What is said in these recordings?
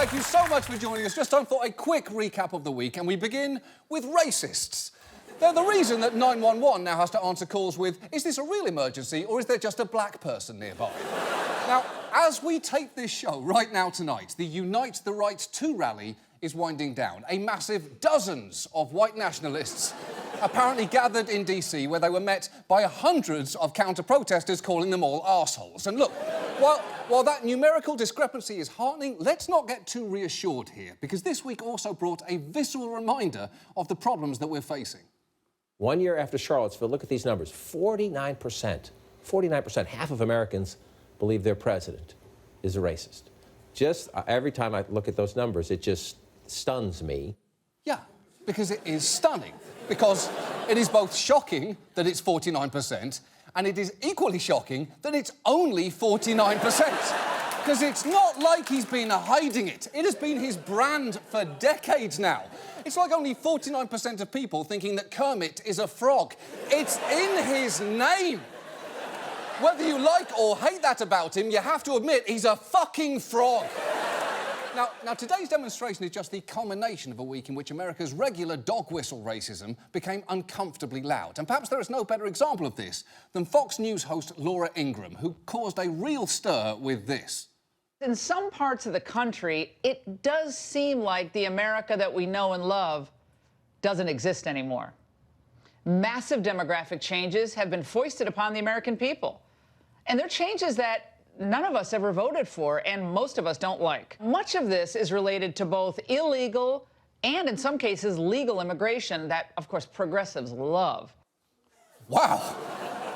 Thank you so much for joining us. Just time for a quick recap of the week, and we begin with racists. They're the reason that 911 now has to answer calls with, is this a real emergency or is there just a black person nearby? Now, as we tape this show right now tonight, the Unite the Right 2 rally is winding down. A massive dozens of white nationalists apparently gathered in DC, where they were met by hundreds of counter-protesters calling them all arseholes. And look, while that numerical discrepancy is heartening, let's not get too reassured here, because this week also brought a visceral reminder of the problems that we're facing. 1 year after Charlottesville, look at these numbers. 49%, half of Americans believe their president is a racist. Just every time I look at those numbers, it just stuns me. Yeah, because it is stunning. Because it is both shocking that it's 49%, and it is equally shocking that it's only 49%. Because it's not like he's been hiding it. It has been his brand for decades now. It's like only 49% of people thinking that Kermit is a frog. It's in his name. Whether you like or hate that about him, you have to admit he's a fucking frog. Now, today's demonstration is just the culmination of a week in which America's regular dog whistle racism became uncomfortably loud. And perhaps there is no better example of this than Fox News host Laura Ingraham, who caused a real stir with this. In some parts of the country, it does seem like the America that we know and love doesn't exist anymore. Massive demographic changes have been foisted upon the American people. And they're changes that none of us ever voted for, and most of us don't like. Much of this is related to both illegal and, in some cases, legal immigration that, of course, progressives love. Wow.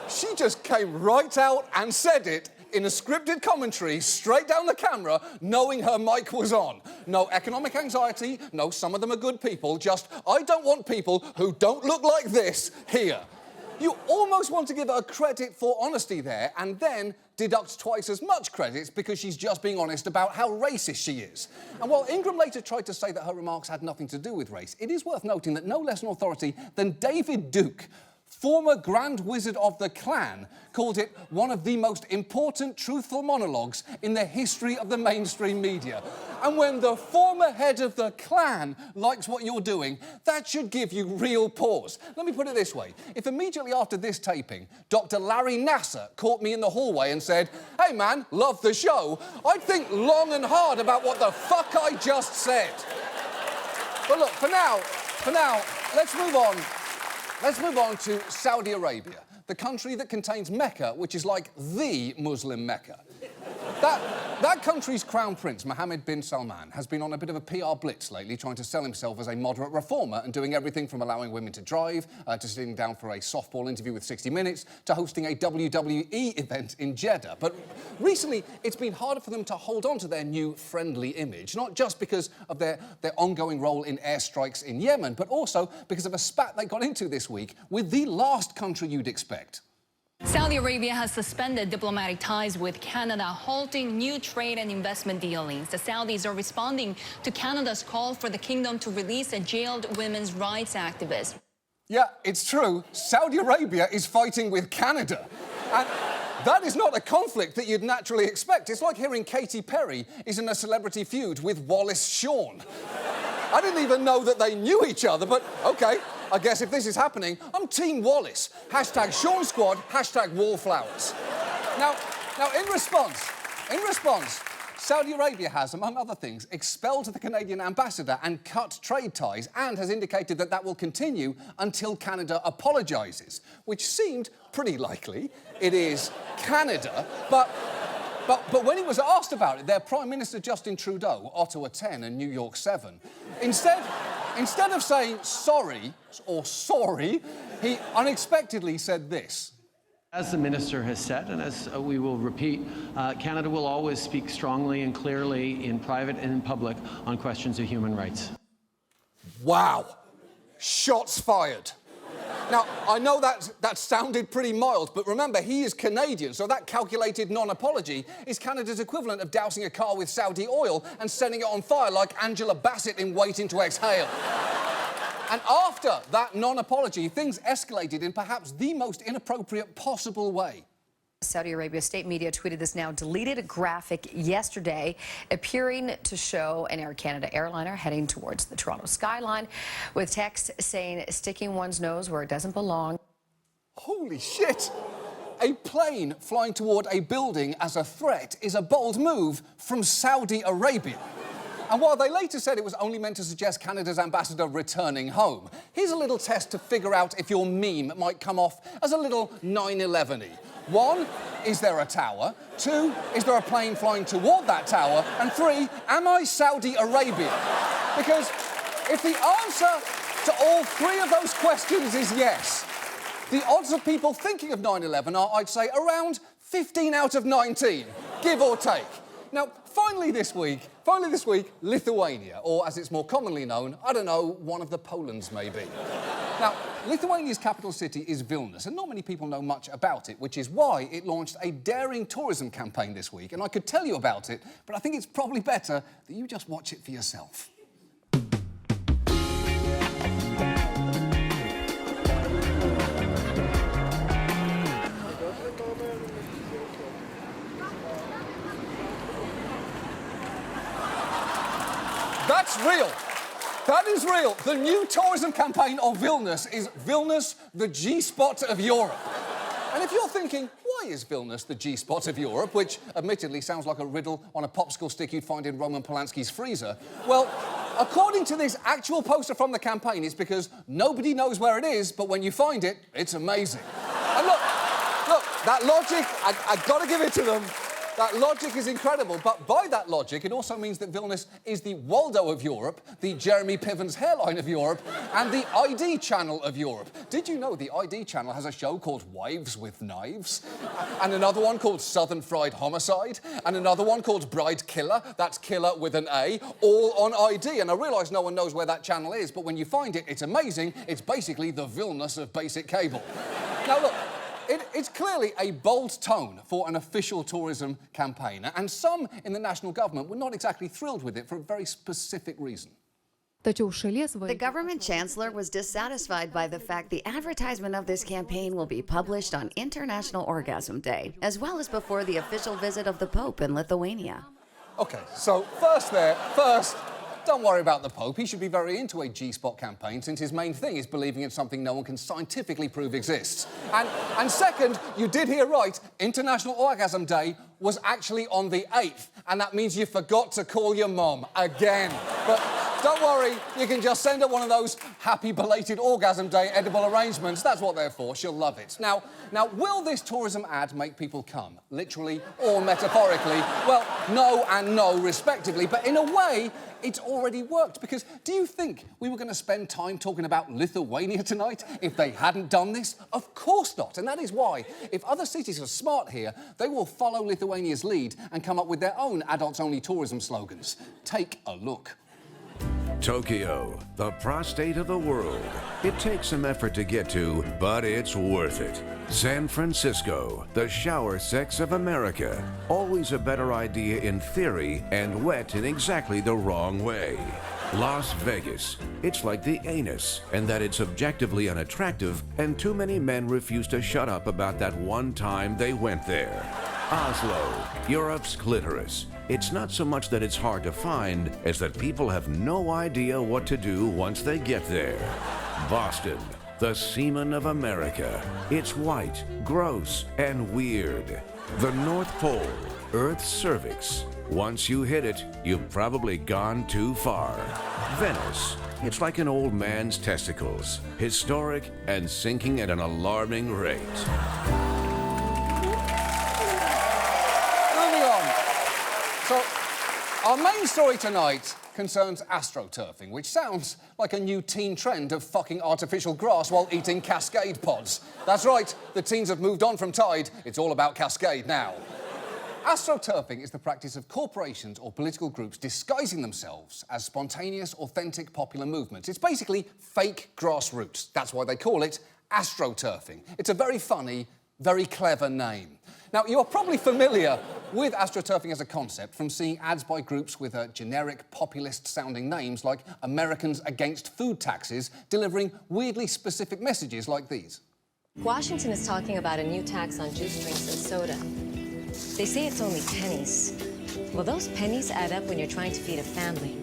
She just came right out and said it in a scripted commentary, straight down the camera, knowing her mic was on. No economic anxiety, no some of them are good people, just I don't want people who don't look like this here. You almost want to give her credit for honesty there and then deduct twice as much credit because she's just being honest about how racist she is. And while Ingram later tried to say that her remarks had nothing to do with race, it is worth noting that no less an authority than David Duke, former Grand Wizard of the Klan, called it one of the most important truthful monologues in the history of the mainstream media. And when the former head of the Klan likes what you're doing, that should give you real pause. Let me put it this way. If immediately after this taping, Dr. Larry Nassar caught me in the hallway and said, "Hey man, love the show," I'd think long and hard about what the fuck I just said. But look, for now, let's move on. Let's move on to Saudi Arabia, the country that contains Mecca, which is like the Muslim Mecca. That country's crown prince, Mohammed bin Salman, has been on a bit of a PR blitz lately, trying to sell himself as a moderate reformer and doing everything from allowing women to drive, to sitting down for a softball interview with 60 Minutes, to hosting a WWE event in Jeddah. But recently, it's been harder for them to hold on to their new friendly image, not just because of their ongoing role in airstrikes in Yemen, but also because of a spat they got into this week with the last country you'd expect. Saudi Arabia has suspended diplomatic ties with Canada, halting new trade and investment dealings. The Saudis are responding to Canada's call for the kingdom to release a jailed women's rights activist. Yeah, it's true. Saudi Arabia is fighting with Canada. And that is not a conflict that you'd naturally expect. It's like hearing Katy Perry is in a celebrity feud with Wallace Shawn. I didn't even know that they knew each other, but OK. I guess if this is happening, I'm Team Wallace. Hashtag Shawn Squad, hashtag Wallflowers. Now, in response, Saudi Arabia has, among other things, expelled the Canadian ambassador and cut trade ties, and has indicated that that will continue until Canada apologises, which seemed pretty likely. It is Canada, but when he was asked about it, their Prime Minister Justin Trudeau, Ottawa 10 and New York 7, instead of saying sorry, he unexpectedly said this. As the Minister has said, and as we will repeat, Canada will always speak strongly and clearly in private and in public on questions of human rights. Wow. Shots fired. Now, I know that sounded pretty mild, but remember, he is Canadian, so that calculated non-apology is Canada's equivalent of dousing a car with Saudi oil and setting it on fire like Angela Bassett in Waiting to Exhale. And after that non-apology, things escalated in perhaps the most inappropriate possible way. Saudi Arabia state media tweeted this now deleted graphic yesterday appearing to show an Air Canada airliner heading towards the Toronto skyline with text saying sticking one's nose where it doesn't belong. Holy shit! A plane flying toward a building as a threat is a bold move from Saudi Arabia. And while they later said it was only meant to suggest Canada's ambassador returning home, here's a little test to figure out if your meme might come off as a little 9/11-y. 1, is there a tower? 2, is there a plane flying toward that tower? And 3, am I Saudi Arabia? Because if the answer to all 3 of those questions is yes, the odds of people thinking of 9/11 are, I'd say, around 15 out of 19, give or take. Now, finally this week, Lithuania, or as it's more commonly known, I don't know, one of the Polands maybe. Now, Lithuania's capital city is Vilnius, and not many people know much about it, which is why it launched a daring tourism campaign this week. And I could tell you about it, but I think it's probably better that you just watch it for yourself. That's real. That is real. The new tourism campaign of Vilnius is Vilnius, the G-spot of Europe. And if you're thinking, why is Vilnius the G-spot of Europe, which admittedly sounds like a riddle on a popsicle stick you'd find in Roman Polanski's freezer, well, according to this actual poster from the campaign, it's because nobody knows where it is, but when you find it, it's amazing. And look, that logic, I've got to give it to them. That logic is incredible, but by that logic, it also means that Vilnius is the Waldo of Europe, the Jeremy Piven's hairline of Europe, and the ID channel of Europe. Did you know the ID channel has a show called Wives with Knives? And another one called Southern Fried Homicide? And another one called Bride Killer, that's killer with an A, all on ID. And I realise no one knows where that channel is, but when you find it, it's amazing. It's basically the Vilnius of basic cable. Now look, it's clearly a bold tone for an official tourism campaign, and some in the national government were not exactly thrilled with it for a very specific reason. The government chancellor was dissatisfied by the fact the advertisement of this campaign will be published on International Orgasm Day, as well as before the official visit of the Pope in Lithuania. OK, so first, don't worry about the Pope. He should be very into a G-spot campaign, since his main thing is believing in something no one can scientifically prove exists. And second, you did hear right, International Orgasm Day was actually on the 8th, and that means you forgot to call your mom again. But don't worry, you can just send her one of those happy belated Orgasm Day edible arrangements. That's what they're for. She'll love it. Now, will this tourism ad make people come? Literally or metaphorically? Well, no and no, respectively. But in a way, it's already worked, because do you think we were going to spend time talking about Lithuania tonight if they hadn't done this? Of course not. And that is why, if other cities are smart here, they will follow Lithuania's lead and come up with their own adults-only tourism slogans. Take a look. Tokyo, the prostate of the world. It takes some effort to get to, but it's worth it. San Francisco, the shower sex of America. Always a better idea in theory and wet in exactly the wrong way. Las Vegas, it's like the anus, and that it's objectively unattractive, and too many men refuse to shut up about that one time they went there. Oslo, Europe's clitoris. It's not so much that it's hard to find as that people have no idea what to do once they get there. Boston, the semen of America. It's white, gross, and weird. The North Pole, Earth's cervix. Once you hit it, you've probably gone too far. Venice, it's like an old man's testicles. Historic and sinking at an alarming rate. So, our main story tonight concerns astroturfing, which sounds like a new teen trend of fucking artificial grass while eating Cascade pods. That's right, the teens have moved on from Tide. It's all about Cascade now. Astroturfing is the practice of corporations or political groups disguising themselves as spontaneous, authentic popular movements. It's basically fake grassroots. That's why they call it astroturfing. It's a very funny, very clever name. Now, you are probably familiar with astroturfing as a concept from seeing ads by groups with generic, populist-sounding names like Americans Against Food Taxes, delivering weirdly specific messages like these. Washington is talking about a new tax on juice drinks and soda. They say it's only pennies. Well, those pennies add up when you're trying to feed a family.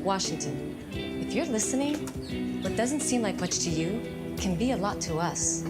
Washington, if you're listening, what doesn't seem like much to you can be a lot to us.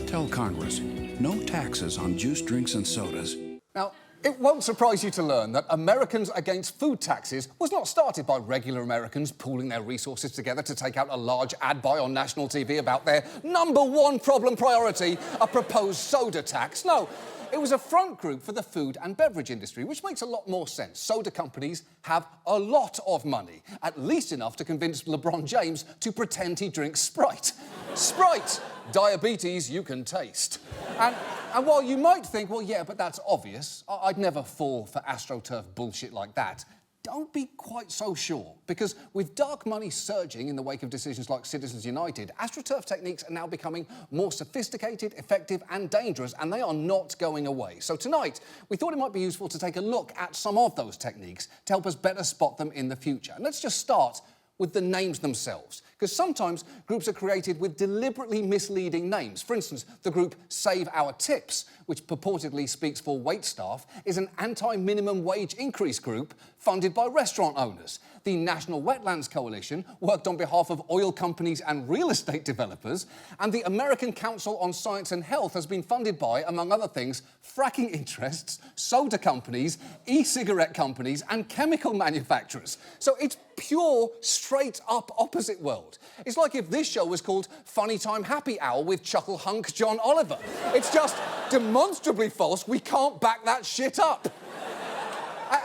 Tell Congress, no taxes on juice drinks and sodas. Now, it won't surprise you to learn that Americans Against Food Taxes was not started by regular Americans pooling their resources together to take out a large ad buy on national TV about their #1 problem priority, a proposed soda tax. No, it was a front group for the food and beverage industry, which makes a lot more sense. Soda companies have a lot of money, at least enough to convince LeBron James to pretend he drinks Sprite. Sprite! Diabetes you can taste. And while you might think, well, yeah, but that's obvious, I'd never fall for AstroTurf bullshit like that, don't be quite so sure, because with dark money surging in the wake of decisions like Citizens United, AstroTurf techniques are now becoming more sophisticated, effective and dangerous, and they are not going away. So tonight, we thought it might be useful to take a look at some of those techniques to help us better spot them in the future. And let's just start with the names themselves, because sometimes groups are created with deliberately misleading names. For instance, the group Save Our Tips, which purportedly speaks for waitstaff, is an anti-minimum wage increase group funded by restaurant owners. The National Wetlands Coalition worked on behalf of oil companies and real estate developers, and the American Council on Science and Health has been funded by, among other things, fracking interests, soda companies, e-cigarette companies, and chemical manufacturers. So it's pure, straight-up opposite world. It's like if this show was called Funny Time Happy Hour with Chuckle Hunk John Oliver. It's just demonstrably false. We can't back that shit up.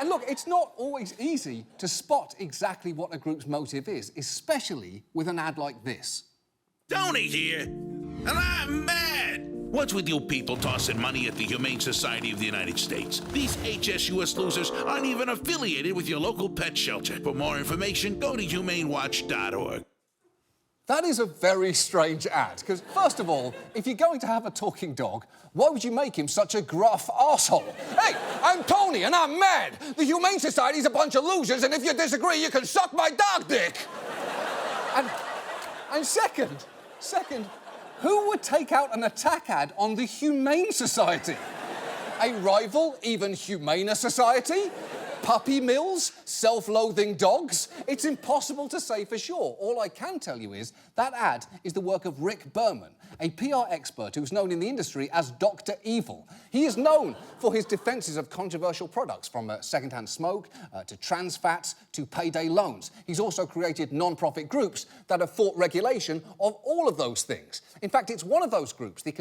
And look, it's not always easy to spot exactly what a group's motive is, especially with an ad like this. Tony here, and I'm mad. What's with you people tossing money at the Humane Society of the United States? These HSUS losers aren't even affiliated with your local pet shelter. For more information, go to humanewatch.org. That is a very strange ad, because first of all, if you're going to have a talking dog, why would you make him such a gruff arsehole? Hey, I'm Tony and I'm mad. The Humane Society's a bunch of losers, and if you disagree, you can suck my dog dick. and second, who would take out an attack ad on the Humane Society? A rival, even humaner society? Puppy mills? Self-loathing dogs? It's impossible to say for sure. All I can tell you is that ad is the work of Rick Berman, a PR expert who's known in the industry as Dr. Evil. He is known for his defences of controversial products, from second-hand smoke to trans fats to payday loans. He's also created non-profit groups that have fought regulation of all of those things. In fact, it's one of those groups, the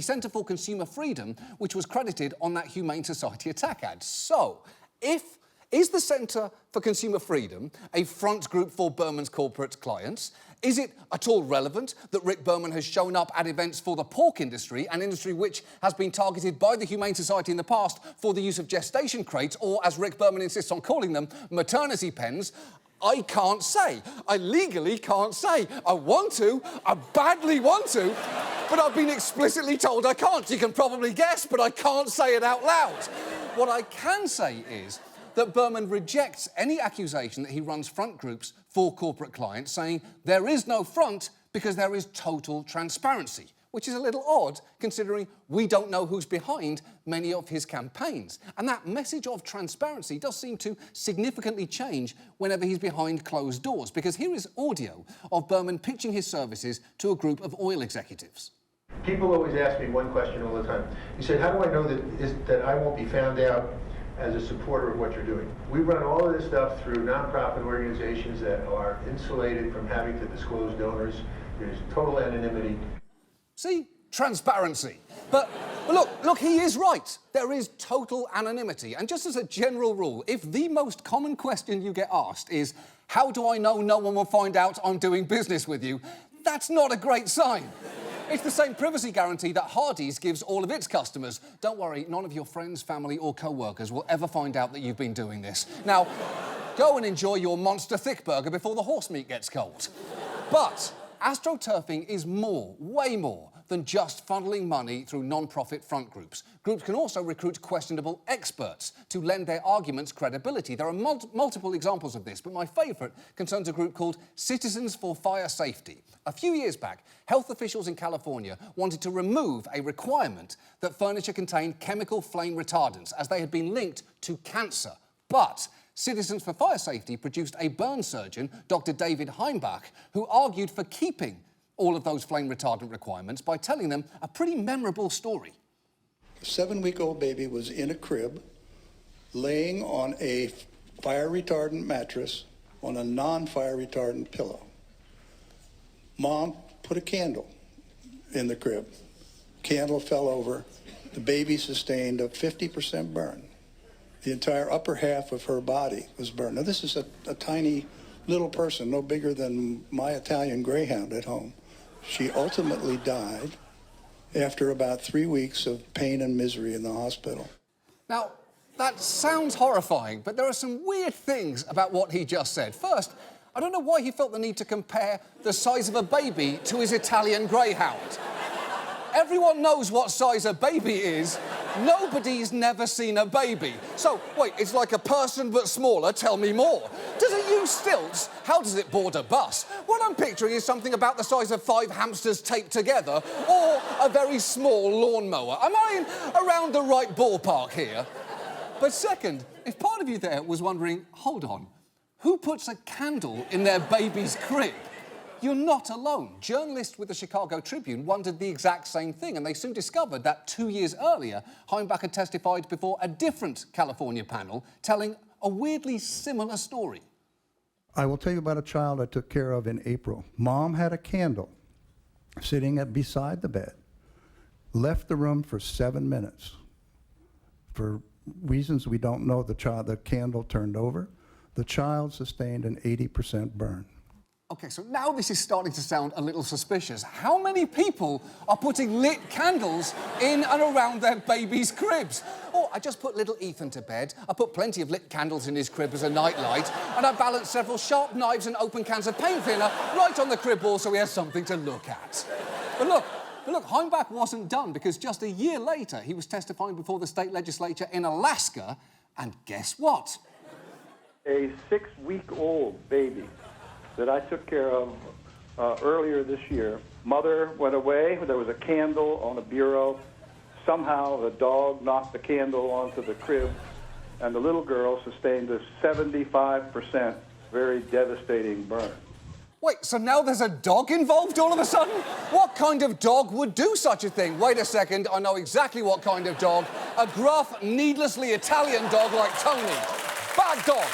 Centre for Consumer Freedom, which was credited on that Humane Society attack ad. So, is the Centre for Consumer Freedom a front group for Berman's corporate clients? Is it at all relevant that Rick Berman has shown up at events for the pork industry, an industry which has been targeted by the Humane Society in the past for the use of gestation crates, or, as Rick Berman insists on calling them, maternity pens? I can't say. I legally can't say. I want to, I badly want to, but I've been explicitly told I can't. You can probably guess, but I can't say it out loud. What I can say is that Berman rejects any accusation that he runs front groups for corporate clients, saying there is no front because there is total transparency, which is a little odd considering we don't know who's behind many of his campaigns. And that message of transparency does seem to significantly change whenever he's behind closed doors, because here is audio of Berman pitching his services to a group of oil executives. People always ask me one question all the time. He said, how do I know that I won't be found out as a supporter of what you're doing? We run all of this stuff through nonprofit organizations that are insulated from having to disclose donors. There's total anonymity. See? Transparency. But look, he is right. There is total anonymity. And just as a general rule, if the most common question you get asked is, how do I know no one will find out I'm doing business with you? That's not a great sign. It's the same privacy guarantee that Hardee's gives all of its customers. Don't worry, none of your friends, family or co-workers will ever find out that you've been doing this. Now, go and enjoy your monster thick burger before the horse meat gets cold. But astroturfing is more, way more, than just funneling money through non-profit front groups. Groups can also recruit questionable experts to lend their arguments credibility. There are multiple examples of this, but my favourite concerns a group called Citizens for Fire Safety. A few years back, health officials in California wanted to remove a requirement that furniture contained chemical flame retardants, as they had been linked to cancer. But Citizens for Fire Safety produced a burn surgeon, Dr. David Heimbach, who argued for keeping all of those flame retardant requirements by telling them a pretty memorable story. A 7-week-old baby was in a crib, laying on a fire retardant mattress on a non-fire retardant pillow. Mom put a candle in the crib. Candle fell over. The baby sustained a 50% burn. The entire upper half of her body was burned. Now, this is a tiny little person, no bigger than my Italian Greyhound at home. She ultimately died after about 3 weeks of pain and misery in the hospital. Now, that sounds horrifying, but there are some weird things about what he just said. First, I don't know why he felt the need to compare the size of a baby to his Italian Greyhound. Everyone knows what size a baby is. Nobody's never seen a baby. So, wait, it's like a person but smaller? Tell me more. Does it use stilts? How does it board a bus? What I'm picturing is something about the size of 5 hamsters taped together, or a very small lawnmower. Am I around the right ballpark here? But second, if part of you there was wondering, hold on, who puts a candle in their baby's crib? You're not alone. Journalists with the Chicago Tribune wondered the exact same thing, and they soon discovered that 2 years earlier, Heimbach had testified before a different California panel, telling a weirdly similar story. I will tell you about a child I took care of in April. Mom had a candle sitting beside the bed, left the room for 7 minutes. For reasons we don't know, the candle turned over. The child sustained an 80% burn. OK, so now this is starting to sound a little suspicious. How many people are putting lit candles in and around their babies' cribs? Oh, I just put little Ethan to bed. I put plenty of lit candles in his crib as a nightlight, and I balanced several sharp knives and open cans of paint thinner right on the crib wall so he has something to look at. But look, Heimbach wasn't done, because just a year later, he was testifying before the state legislature in Alaska, and guess what? A 6-week-old baby that I took care of earlier this year. Mother went away. There was a candle on a bureau. Somehow the dog knocked the candle onto the crib, and the little girl sustained a 75% very devastating burn. Wait, so now there's a dog involved all of a sudden? What kind of dog would do such a thing? Wait a second, I know exactly what kind of dog. A gruff, needlessly Italian dog like Tony. Bad dog.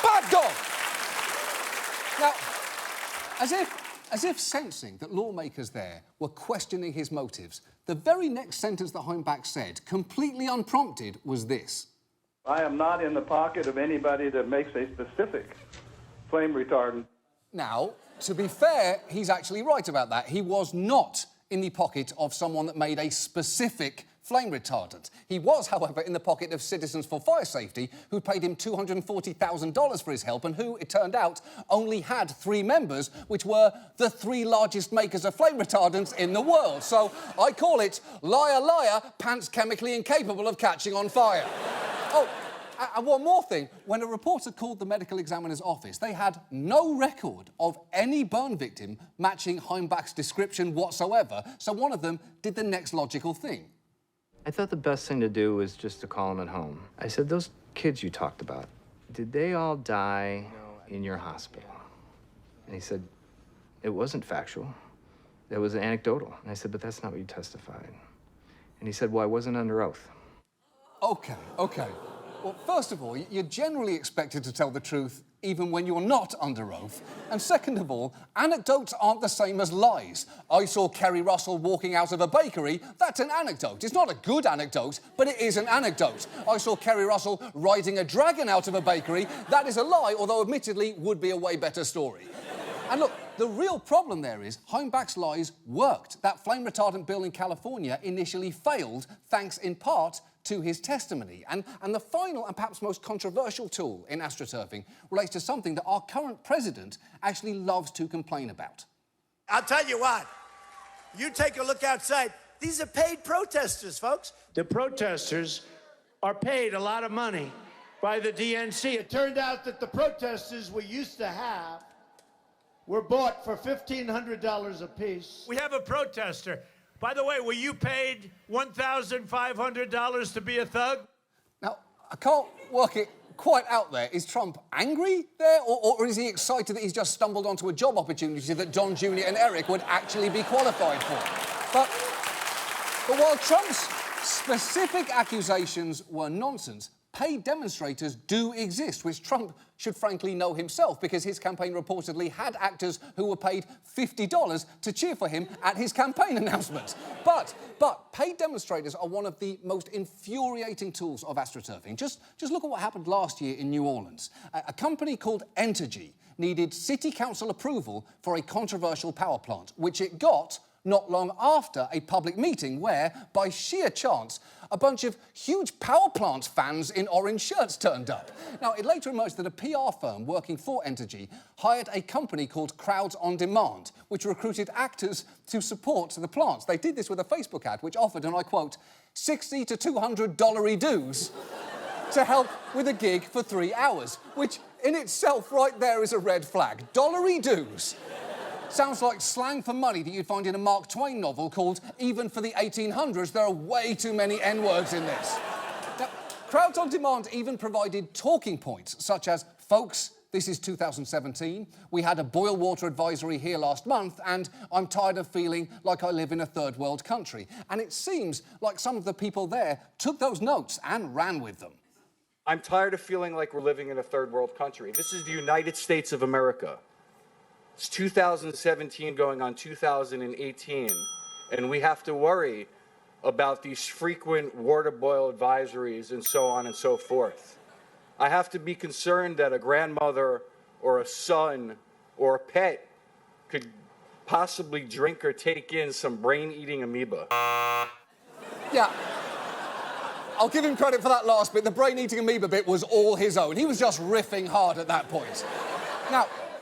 Bad dog. Now, as if sensing that lawmakers there were questioning his motives, the very next sentence that Heimbach said, completely unprompted, was this. I am not in the pocket of anybody that makes a specific flame retardant. Now, to be fair, he's actually right about that. He was not in the pocket of someone that made a specific flame retardant. He was, however, in the pocket of Citizens for Fire Safety, who paid him $240,000 for his help, and who, it turned out, only had 3 members, which were the 3 largest makers of flame retardants in the world. So I call it liar, liar, pants chemically incapable of catching on fire. Oh, and one more thing. When a reporter called the medical examiner's office, they had no record of any burn victim matching Heimbach's description whatsoever, so one of them did the next logical thing. I thought the best thing to do was just to call him at home. I said, those kids you talked about, did they all die in your hospital? And he said, it wasn't factual. It was anecdotal. And I said, but that's not what you testified. And he said, well, I wasn't under oath. OK. Well, first of all, you're generally expected to tell the truth even when you're not under oath. And second of all, anecdotes aren't the same as lies. I saw Kerry Russell walking out of a bakery. That's an anecdote. It's not a good anecdote, but it is an anecdote. I saw Kerry Russell riding a dragon out of a bakery. That is a lie, although admittedly would be a way better story. And look, the real problem there is Heimbach's lies worked. That flame retardant bill in California initially failed, thanks in part to his testimony. And the final and perhaps most controversial tool in astroturfing relates to something that our current president actually loves to complain about. I'll tell you what, You take a look outside. These are paid protesters, folks. The protesters are paid a lot of money by the DNC. It turned out that the protesters we used to have were bought for $1,500 apiece. We have a protester. By the way, were you paid $1,500 to be a thug? Now, I can't work it quite out there. Is Trump angry there, or is he excited that he's just stumbled onto a job opportunity that Don Jr. and Eric would actually be qualified for? But while Trump's specific accusations were nonsense, paid demonstrators do exist, which Trump should frankly know himself, because his campaign reportedly had actors who were paid $50 to cheer for him at his campaign announcements. But paid demonstrators are one of the most infuriating tools of astroturfing. Just look at what happened last year in New Orleans. A company called Entergy needed city council approval for a controversial power plant, which it got not long after a public meeting where, by sheer chance, a bunch of huge power plant fans in orange shirts turned up. Now, it later emerged that a PR firm working for Entergy hired a company called Crowds on Demand, which recruited actors to support the plants. They did this with a Facebook ad, which offered, and I quote, $60 to $200 dues to help with a gig for 3 hours, which in itself right there is a red flag. Dollary dues. Sounds like slang for money that you'd find in a Mark Twain novel called Even for the 1800s. There are way too many N-words in this. Now, Crowds on Demand even provided talking points, such as, folks, this is 2017, we had a boil water advisory here last month, and I'm tired of feeling like I live in a third world country. And it seems like some of the people there took those notes and ran with them. I'm tired of feeling like we're living in a third world country. This is the United States of America. It's 2017 going on 2018, and we have to worry about these frequent water-boil advisories and so on and so forth. I have to be concerned that a grandmother or a son or a pet could possibly drink or take in some brain-eating amoeba. Yeah. I'll give him credit for that last bit. The brain-eating amoeba bit was all his own. He was just riffing hard at that point.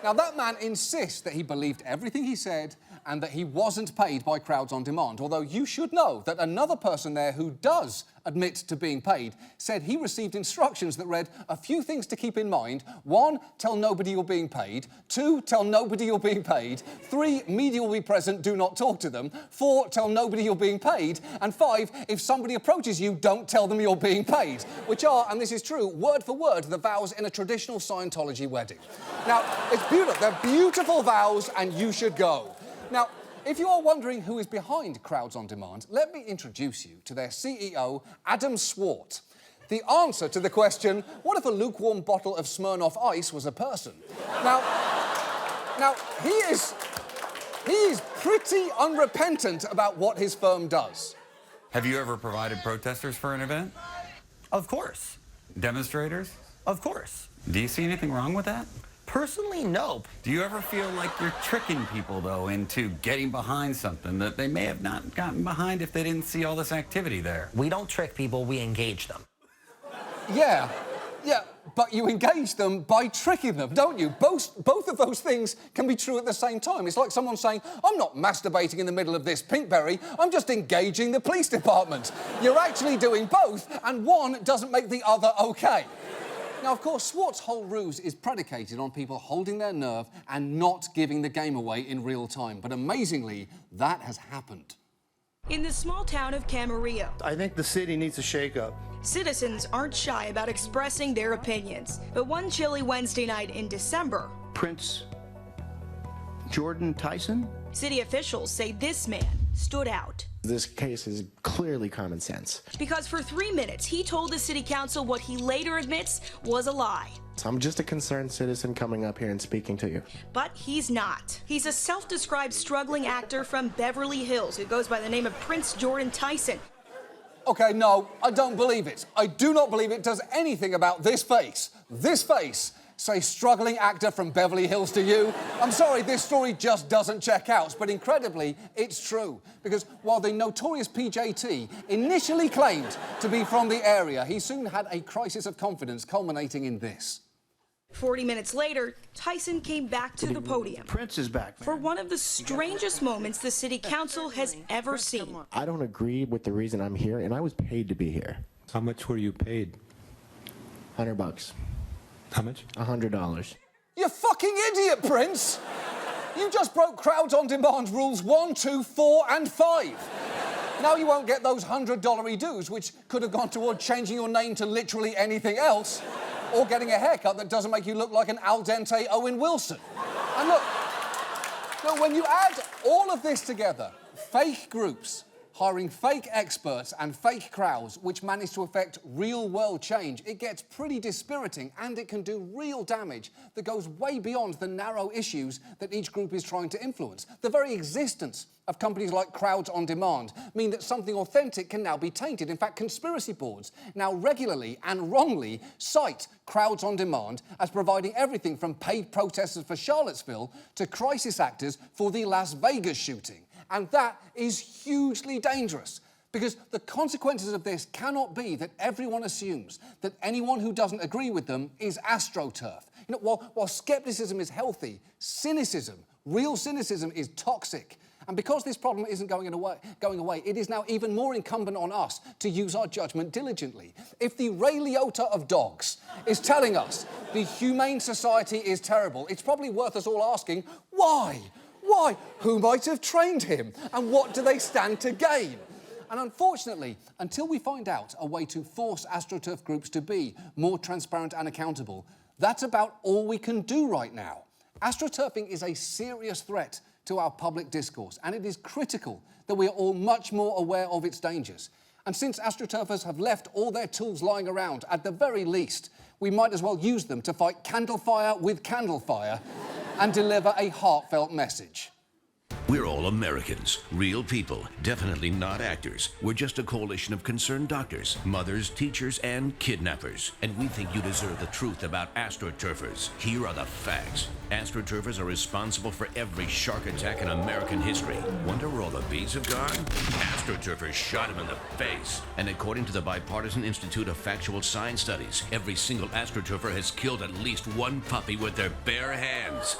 Now, that man insists that he believed everything he said and that he wasn't paid by Crowds on Demand, although you should know that another person there who does admit to being paid said he received instructions that read a few things to keep in mind. 1, tell nobody you're being paid. 2, tell nobody you're being paid. 3, media will be present, do not talk to them. 4, tell nobody you're being paid. And 5, if somebody approaches you, don't tell them you're being paid. Which are, and this is true, word for word, the vows in a traditional Scientology wedding. Now, it's beautiful. They're beautiful vows, and you should go. Now, if you are wondering who is behind Crowds on Demand, let me introduce you to their CEO, Adam Swart. The answer to the question, what if a lukewarm bottle of Smirnoff Ice was a person? Now, he is pretty unrepentant about what his firm does. Have you ever provided protesters for an event? Of course. Demonstrators? Of course. Do you see anything wrong with that? Personally, no. Do you ever feel like you're tricking people, though, into getting behind something that they may have not gotten behind if they didn't see all this activity there? We don't trick people, we engage them. Yeah, but you engage them by tricking them, don't you? Both of those things can be true at the same time. It's like someone saying, I'm not masturbating in the middle of this Pinkberry, I'm just engaging the police department. You're actually doing both, and one doesn't make the other okay. Now, of course, Swart's whole ruse is predicated on people holding their nerve and not giving the game away in real time. But amazingly, that has happened. In the small town of Camarillo, I think the city needs a shakeup. citizens aren't shy about expressing their opinions. But one chilly Wednesday night in December, Prince Jordan Tyson? city officials say this man stood out. This case is clearly common sense. Because for 3 minutes, he told the city council what he later admits was a lie. So I'm just a concerned citizen coming up here and speaking to you. But he's not. He's a self-described struggling actor from Beverly Hills who goes by the name of Prince Jordan Tyson. Okay, no, I don't believe it. I do not believe it does anything about this face. This face. Say struggling actor from Beverly Hills to you. I'm sorry, this story just doesn't check out, but incredibly, it's true. Because while the notorious PJT initially claimed to be from the area, he soon had a crisis of confidence culminating in this. 40 minutes later, Tyson came back to the podium. Prince is back, man. For one of the strangest moments the city council has ever seen. I don't agree with the reason I'm here, and I was paid to be here. How much were you paid? $100. How much? $100. You fucking idiot, Prince! You just broke Crowds on Demand rules 1, 2, 4, and 5. Now you won't get those $100 dues, which could have gone toward changing your name to literally anything else, or getting a haircut that doesn't make you look like an al dente Owen Wilson. And look, when you add all of this together, fake groups hiring fake experts and fake crowds which manage to affect real-world change, it gets pretty dispiriting, and it can do real damage that goes way beyond the narrow issues that each group is trying to influence. The very existence of companies like Crowds on Demand mean that something authentic can now be tainted. In fact, conspiracy boards now regularly and wrongly cite Crowds on Demand as providing everything from paid protesters for Charlottesville to crisis actors for the Las Vegas shooting. And that is hugely dangerous, because the consequences of this cannot be that everyone assumes that anyone who doesn't agree with them is AstroTurf. You know, while skepticism is healthy, cynicism, real cynicism, is toxic. And because this problem isn't going away, it is now even more incumbent on us to use our judgment diligently. If the Ray Liotta of dogs is telling us the Humane Society is terrible, it's probably worth us all asking, why? Why? Who might have trained him? And what do they stand to gain? And unfortunately, until we find out a way to force AstroTurf groups to be more transparent and accountable, that's about all we can do right now. AstroTurfing is a serious threat to our public discourse, and it is critical that we are all much more aware of its dangers. And since AstroTurfers have left all their tools lying around, at the very least, we might as well use them to fight candlefire with candlefire and deliver a heartfelt message. We're all Americans, real people, definitely not actors. We're just a coalition of concerned doctors, mothers, teachers, and kidnappers. And we think you deserve the truth about AstroTurfers. Here are the facts. AstroTurfers are responsible for every shark attack in American history. Wonder where all the bees have gone? AstroTurfers shot him in the face. And according to the Bipartisan Institute of Factual Science Studies, every single AstroTurfer has killed at least one puppy with their bare hands.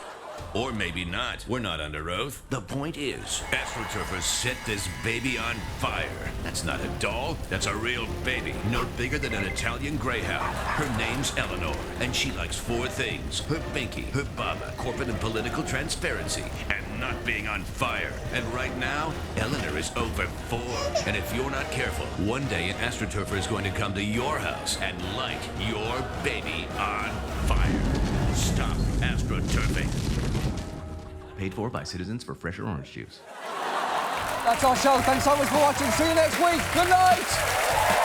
Or maybe not. We're not under oath. The point is, AstroTurfers set this baby on fire. That's not a doll. That's a real baby. No bigger than an Italian greyhound. Her name's Eleanor, and she likes 4 things. Her binky, her baba, corporate and political transparency, and not being on fire. And right now, Eleanor is over 4. And if you're not careful, one day an AstroTurfer is going to come to your house and light your baby on fire. Stop AstroTurfing. Paid for by Citizens for Fresher Orange Juice. That's our show. Thanks so much for watching. See you next week. Good night.